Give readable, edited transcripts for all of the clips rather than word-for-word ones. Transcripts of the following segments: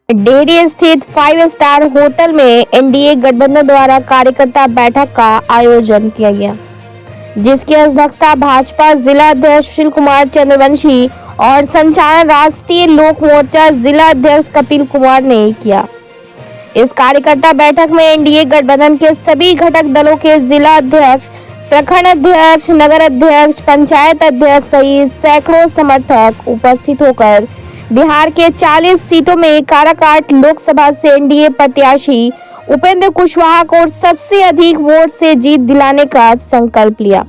डेहरी स्थित 5 star hotel में NDA गठबंधन द्वारा कार्यकर्ता बैठक का आयोजन किया गया, जिसकी अध्यक्षता भाजपा जिला अध्यक्ष सुशील कुमार चंद्रवंशी और संचालन राष्ट्रीय लोक मोर्चा जिला अध्यक्ष कपिल कुमार ने किया। इस कार्यकर्ता बैठक में एनडीए गठबंधन के सभी घटक दलों के जिला अध्यक्ष, प्रखंड अध्यक्ष, नगर अध्यक्ष, पंचायत अध्यक्ष सहित सैकड़ों समर्थक उपस्थित होकर बिहार के 40 सीटों में काराकाट लोकसभा से एनडीए प्रत्याशी उपेंद्र कुशवाहा को सबसे अधिक वोट से जीत दिलाने का संकल्प लिया।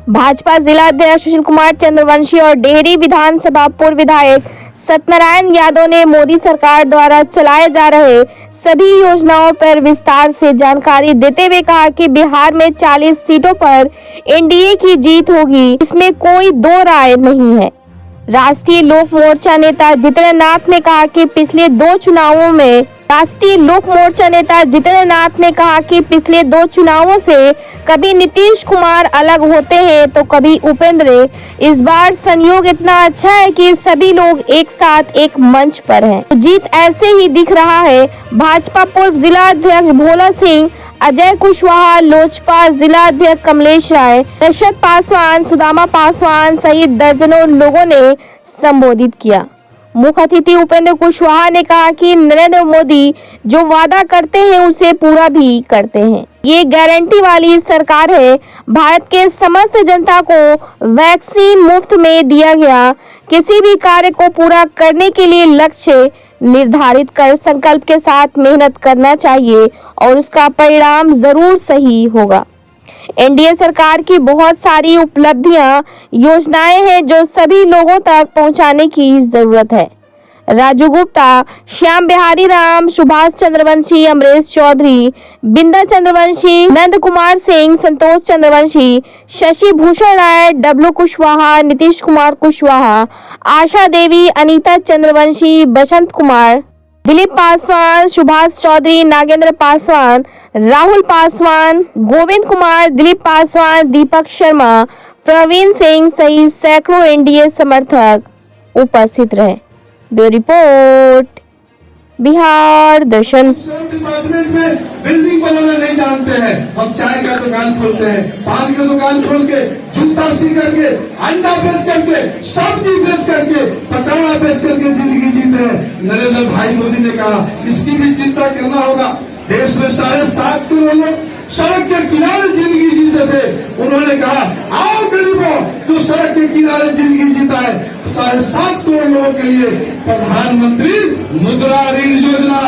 भाजपा जिला अध्यक्ष सुशील कुमार चंद्रवंशी और डेहरी विधानसभा पूर्व विधायक सत्यनारायण यादव ने मोदी सरकार द्वारा चलाए जा रहे सभी योजनाओं पर विस्तार से जानकारी देते हुए कहा कि बिहार में 40 सीटों पर एनडीए की जीत होगी, इसमें कोई दो राय नहीं है। राष्ट्रीय लोक मोर्चा नेता जितेंद्र नाथ ने कहा कि पिछले दो चुनावों से कभी नीतीश कुमार अलग होते हैं तो कभी उपेंद्र। इस बार संयोग इतना अच्छा है कि सभी लोग एक साथ एक मंच पर हैं। तो जीत ऐसे ही दिख रहा है। भाजपा पूर्व जिला अध्यक्ष भोला सिंह, अजय कुशवाहा, लोजपा जिला अध्यक्ष कमलेश राय, दशरथ पासवान, सुदामा पासवान सहित दर्जनों लोगों ने संबोधित किया। मुख्य अतिथि उपेंद्र कुशवाहा ने कहा कि नरेंद्र मोदी जो वादा करते हैं उसे पूरा भी करते हैं। ये गारंटी वाली सरकार है। भारत के समस्त जनता को वैक्सीन मुफ्त में दिया गया। किसी भी कार्य को पूरा करने के लिए लक्ष्य निर्धारित कर संकल्प के साथ मेहनत करना चाहिए और उसका परिणाम जरूर सही होगा। एनडीए सरकार की बहुत सारी उपलब्धियां, योजनाएं हैं जो सभी लोगों तक पहुंचाने की जरूरत है। राजू गुप्ता, श्याम बिहारी राम, सुभाष चंद्रवंशी, अमरेश चौधरी, बिंदा चंद्रवंशी, नंद कुमार सिंह, संतोष चंद्रवंशी, शशि भूषण राय, डब्लू कुशवाहा, नीतीश कुमार कुशवाहा, आशा देवी, अनीता चंद्रवंशी, बसंत कुमार, दिलीप पासवान, सुभाष चौधरी, नागेंद्र पासवान, राहुल पासवान, गोविंद कुमार, दिलीप पासवान, दीपक शर्मा, प्रवीण सिंह सहित सैकड़ों एनडीए समर्थक उपस्थित रहे। ब्यूरो रिपोर्ट, बिहार दर्शन। डिपार्टमेंट में बिल्डिंग बनाना नहीं जानते हैं। हम चाय का दुकान खोलते हैं, पान का दुकान खोल के, जूता सी करके, अंडा बेच करके, सब्जी बेच करके, पकौड़ा बेच करके जिंदगी जीते हैं। नरेंद्र भाई मोदी ने कहा इसकी भी चिंता करना होगा। देश में 7.5 करोड़ लोग सड़क के किनारे जिंदगी जीते थे। उन्होंने कहा आओ गरीबों, जो सड़क के किनारे जिंदगी जीता है, 7.5 करोड़ लोगों के लिए प्रधानमंत्री मुद्रा ऋण योजना,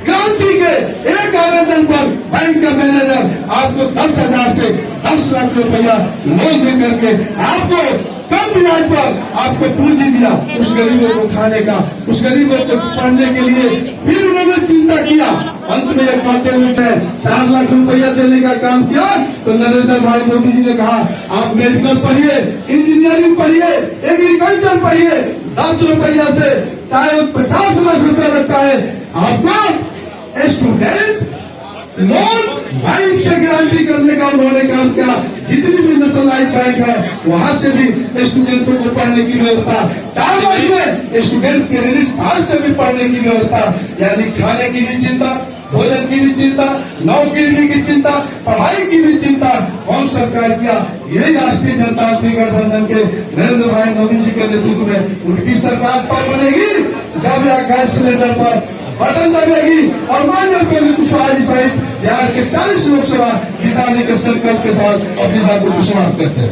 क्रांति के एक आवेदन पर बैंक का मैनेजर आपको 10,000 से 10 लाख रुपया लोन दे करके आपको कम ब्याज पर आपको पूंजी दिया उस गरीबों को खाने का, उस गरीबों को पढ़ने के लिए। फिर उन्होंने चिंता किया, अंत में एक बातें उठे 4 लाख रुपया देने का काम किया। तो नरेंद्र भाई मोदी जी ने कहा आप मेडिकल पढ़िए, इंजीनियरिंग पढ़िए, एग्रीकल्चर पढ़िए, 10 रुपया से चाहे 50 लाख रुपया लगता है, आपको स्टूडेंट लोन बैंक से गारंटी करने का उन्होंने काम किया। जितनी भी नेशनलाइज बैंक है वहां से भी स्टूडेंटों को पढ़ने की व्यवस्था, 4 लाख में स्टूडेंट क्रेडिट कार्ड से भी पढ़ने की व्यवस्था। यानी खाने की भी चिंता, भोजन की भी चिंता, नौकरी की चिंता, पढ़ाई की भी चिंता कौन सरकार किया? यही राष्ट्रीय जनतांत्रिक गठबंधन के नरेंद्र भाई मोदी जी के नेतृत्व में उनकी सरकार पर बनेगी, जब यह गैस सिलेंडर पर बटन दबेगी और माननीय उपेंद्र कुशवाहा जी सहित बिहार के 40 लोकसभा जिताने के संकल्प के साथ अपनी बातों को समाप्त करते हैं।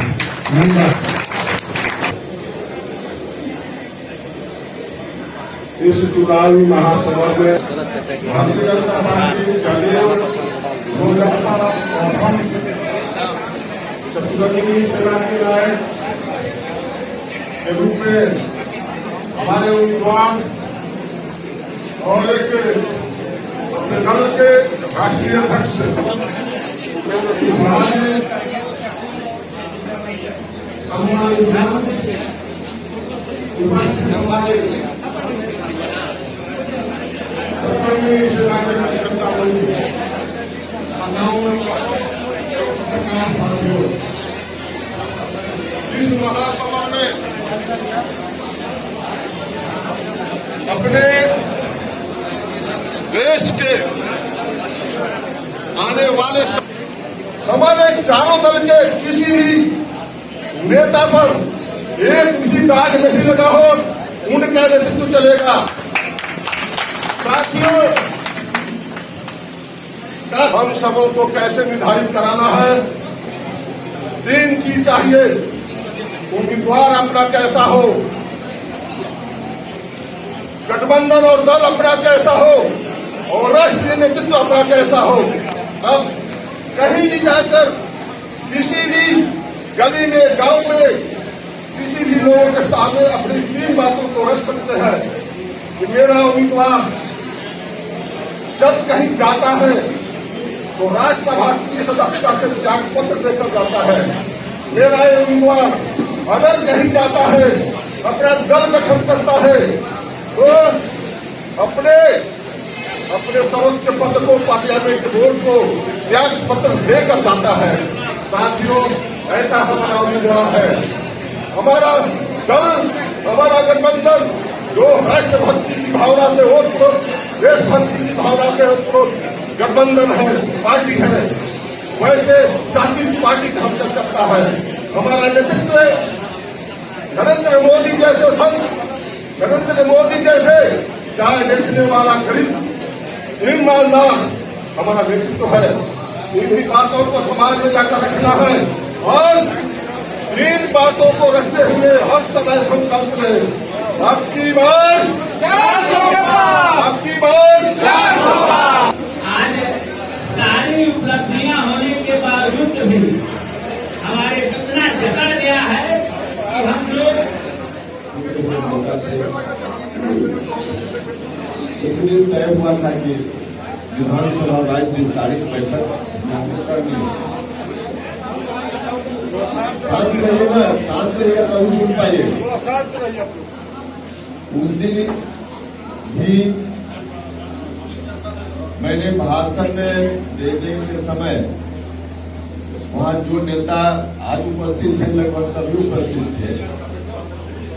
इस चुनावी महासभा में भारतीय जनता पार्टी चतुर्थी सेना के नायक के रूप में हमारे उम्मीदवार और एक अपने दल के राष्ट्रीय अध्यक्ष इस महासभा में अपने देश के आने वाले हमारे चारों दल के किसी भी नेता पर एक भी दाग नहीं लगा हो, उनका नेतृत्व चलेगा। साथियों, हम सबों को कैसे निर्धारित कराना है? 3 चीज चाहिए। उम्मीदवार अपना कैसा हो, गठबंधन और दल अपना कैसा हो, और राष्ट्रीय नेतृत्व अपना कैसा हो। अब कहीं भी जाकर किसी भी गली में, गांव में, किसी भी लोगों के सामने अपनी 3 बातों को रख सकते हैं कि मेरा उम्मीदवार जब कहीं जाता है तो राज्यसभा की सदस्यता से त्याग पत्र देकर जाता है। मेरा उम्मीदवार अगर कहीं जाता है, अपना दल गठन करता है, तो अपने सर्वोच्च पद को, पार्लियामेंट बोर्ड को त्याग पत्र देकर जाता है। साथियों, ऐसा हमारा उम्मीदवार है। हमारा दल, हमारा गठबंधन जो राष्ट्रभक्ति की भावना से ओतप्रोत, देशभक्ति की भावना से ओतप्रोत गठबंधन है, पार्टी है, वैसे सात्विक पार्टी का हम करता है। हमारा नेतृत्व नरेंद्र मोदी जैसे संत, नरेंद्र मोदी जैसे चाय बेचने वाला गरीब ईमानदार हमारा नेतृत्व है। इन्हीं बातों को समाज में जाकर रखना है और इन बातों को रखते हुए हर समय संकल्प लें। आपकी बार, आपकी बार। आज सारी उपलब्धियां होने के बावजूद भी हमारे इतना जकड़ गया है कि हम लोग इसलिए तय हुआ था कि विधानसभा राज्य विस्तारित बैठक यहाँ करनी है। शांत रहिएगा, शांत रहिएगा तभी सुन पाइएगा। उस दिन भी मैंने भाषण में देने के समय वहाँ जो नेता आज उपस्थित थे, लगभग सभी उपस्थित थे,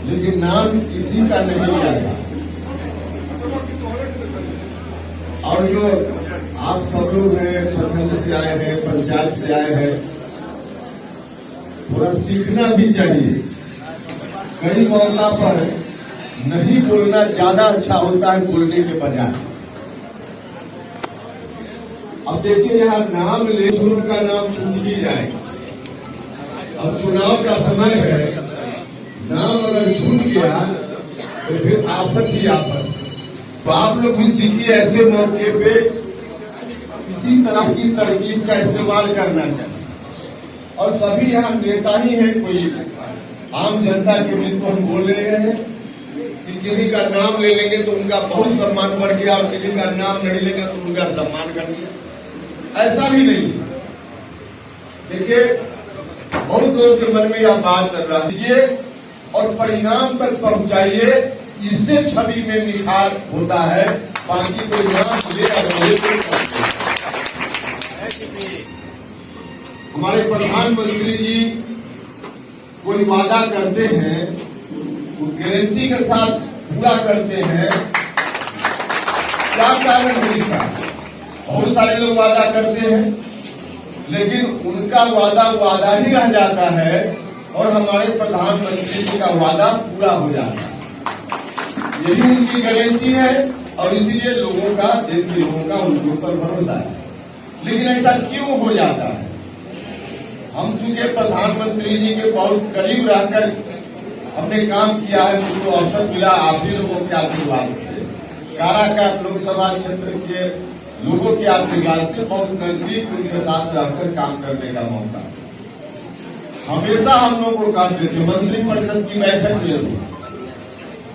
लेकिन नाम किसी का नहीं आया। और जो आप सब लोग हैं, प्रखंड से आए हैं, पंचायत से आए हैं, थोड़ा सीखना भी चाहिए। कई मौका पर नहीं बोलना ज्यादा अच्छा होता है बोलने के बजाय। अब देखिए, यहाँ नाम ले का नाम छूट ही जाए। अब चुनाव का समय है, नाम अगर छूट गया तो फिर आफत ही आफत। तो आप लोग भी सीखिए, ऐसे मौके पे इसी तरह की तरकीब का इस्तेमाल करना चाहिए। और सभी यहाँ नेता ही हैं, कोई आम जनता के बीच में हम बोल रहे हैं कि किन्हीं का नाम ले लेंगे तो उनका बहुत सम्मान बढ़ गया और किन्हीं का नाम नहीं लेंगे तो उनका सम्मान घट गया। ऐसा भी नहीं। देखिए, बहुत लोगों के मन में यह बात रखिए और परिणाम तक पहुंचाइए, इससे छवि में निखार होता है। बाकी कोई नाम ले हमारे प्रधानमंत्री जी कोई वादा करते हैं, वो गारंटी के साथ पूरा करते हैं। क्या कारण है इसका? बहुत सारे लोग वादा करते हैं, लेकिन उनका वादा वादा ही रह जाता है और हमारे प्रधानमंत्री जी का वादा पूरा हो जाता है। यही उनकी गारंटी है और इसीलिए लोगों का, देश के लोगों का उनके ऊपर भरोसा है। लेकिन ऐसा क्यों हो जाता है? हम चूंकि प्रधानमंत्री जी के बहुत करीब रहकर हमने काम किया है, मुझको अवसर मिला आप ही लोगों के आशीर्वाद से, काराकाट लोकसभा क्षेत्र के लोगों के आशीर्वाद से बहुत नजदीक उनके साथ रहकर काम करने का मौका। हमेशा हम लोग को कहते थे मंत्रिपरिषद की बैठक में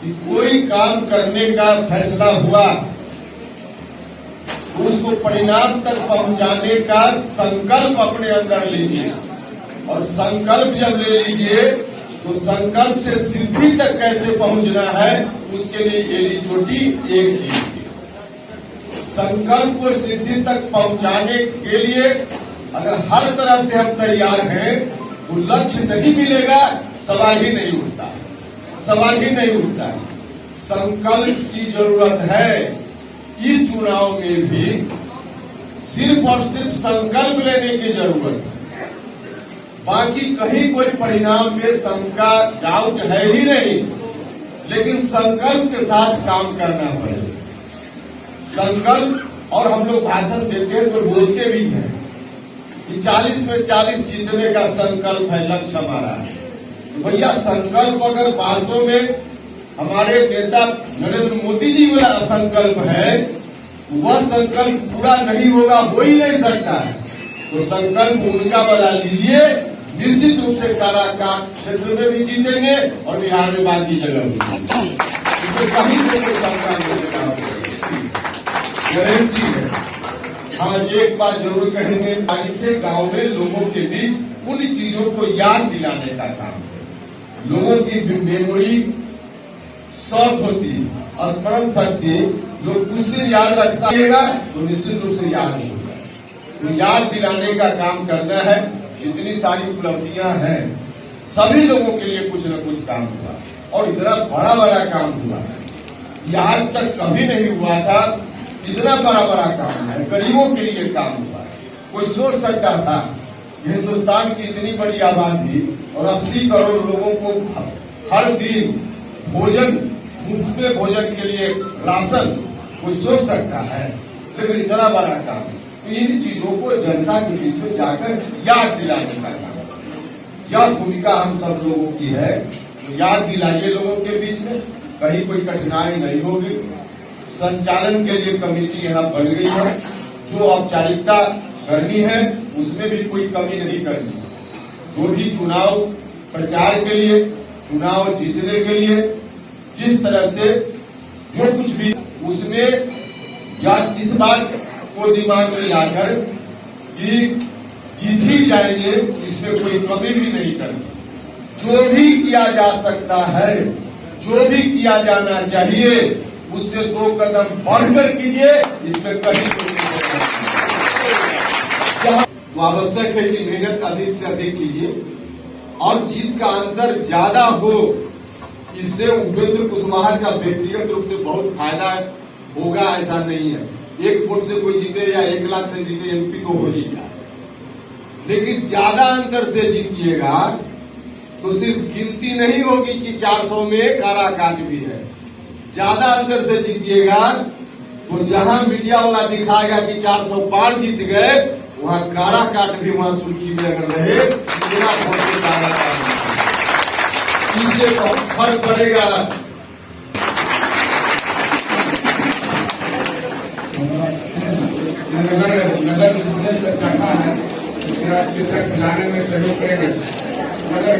कि कोई काम करने का फैसला हुआ उसको परिणाम तक पहुंचाने का संकल्प अपने अंदर लीजिए। और संकल्प जब ले लीजिए तो संकल्प से सिद्धि तक कैसे पहुंचना है, उसके लिए एड़ी चोटी एक ही। संकल्प को सिद्धि तक पहुंचाने के लिए अगर हर तरह से हम तैयार हैं तो लक्ष्य नहीं मिलेगा, सवाल ही नहीं उठता, सवाल ही नहीं उठता है। संकल्प की जरूरत है। इस चुनाव में भी सिर्फ और सिर्फ संकल्प लेने की जरूरत है। बाकी कहीं कोई परिणाम में शंका डाउट है ही नहीं, लेकिन संकल्प के साथ काम करना पड़ेगा। संकल्प, और हम लोग भाषण देते हैं तो बोलते भी हैं कि 40 में 40 जीतने का संकल्प है, लक्ष्य हमारा है। तो भैया संकल्प अगर वास्तव में हमारे नेता नरेंद्र मोदी जी वाला संकल्प है, वह संकल्प पूरा नहीं होगा, हो ही नहीं सकता है। तो संकल्प उनका बना लीजिए, निश्चित रूप से काराकाट क्षेत्र में भी जीतेंगे और बिहार में बाकी जगह भी। इसमें कहीं से कोई शंका नहीं, गारंटी है। हाँ, एक बात जरूर कहेंगे, आगे से गांव में लोगों के बीच उन चीजों को याद दिलाने का काम है। लोगों की मेमोरी शॉर्ट होती है, स्मरण शक्ति लोग कुछ दिन याद रखता रहेगा तो निश्चित रूप से याद नहीं होगा। तो याद दिलाने का काम करना है। जितनी सारी उपलब्धियां हैं, सभी लोगों के लिए कुछ न कुछ काम हुआ और इतना बड़ा बड़ा काम हुआ ये आज तक कभी नहीं हुआ था। इतना बड़ा बड़ा काम है, गरीबों के लिए काम हुआ है। कोई सोच सकता था हिंदुस्तान की इतनी बड़ी आबादी और 80 करोड़ लोगों को हर दिन भोजन, मुफ्त में भोजन के लिए राशन, कोई सोच सकता है? लेकिन इतना बड़ा काम, तो इन चीजों को जनता के बीच में जाकर याद दिलाने का काम, यह भूमिका हम सब लोगों की है। तो याद दिलाइए लोगों के बीच में, कहीं कोई कठिनाई नहीं होगी। संचालन के लिए कमेटी यहाँ बन गई है, जो औपचारिकता करनी है उसमें भी कोई कमी नहीं करनी। जो भी चुनाव प्रचार के लिए, चुनाव जीतने के लिए जिस तरह से जो कुछ भी उसमें, या इस बात को दिमाग में लाकर कि जीत ही जाएंगे, इसमें कोई कमी भी नहीं करनी। जो भी किया जा सकता है, जो भी किया जाना चाहिए, उससे 2 कदम बढ़कर कीजिए, इसमें कहीं कोई तो आवश्यक है कि मेहनत अधिक से अधिक कीजिए और जीत का अंतर ज्यादा हो। इससे उपेंद्र कुशवाहा का व्यक्तिगत रूप से बहुत फायदा होगा, ऐसा नहीं है। 1 वोट से कोई जीते या 1 लाख से जीते, एमपी तो हो ही जाए, लेकिन ज्यादा अंतर से जीतिएगा तो सिर्फ गिनती नहीं होगी कि 400 में काराकाट भी है। ज्यादा अंतर से जीतिएगा तो जहां मीडिया वाला दिखाएगा कि 400 पार जीत गए, वहां काराकाट भी वहां सुर्खी में अगर रहे, बिना वोट से काराकाट, इससे बहुत फर्क पड़ेगा। नगर कथा है, खिलाने में सहयोग करेंगे। नगर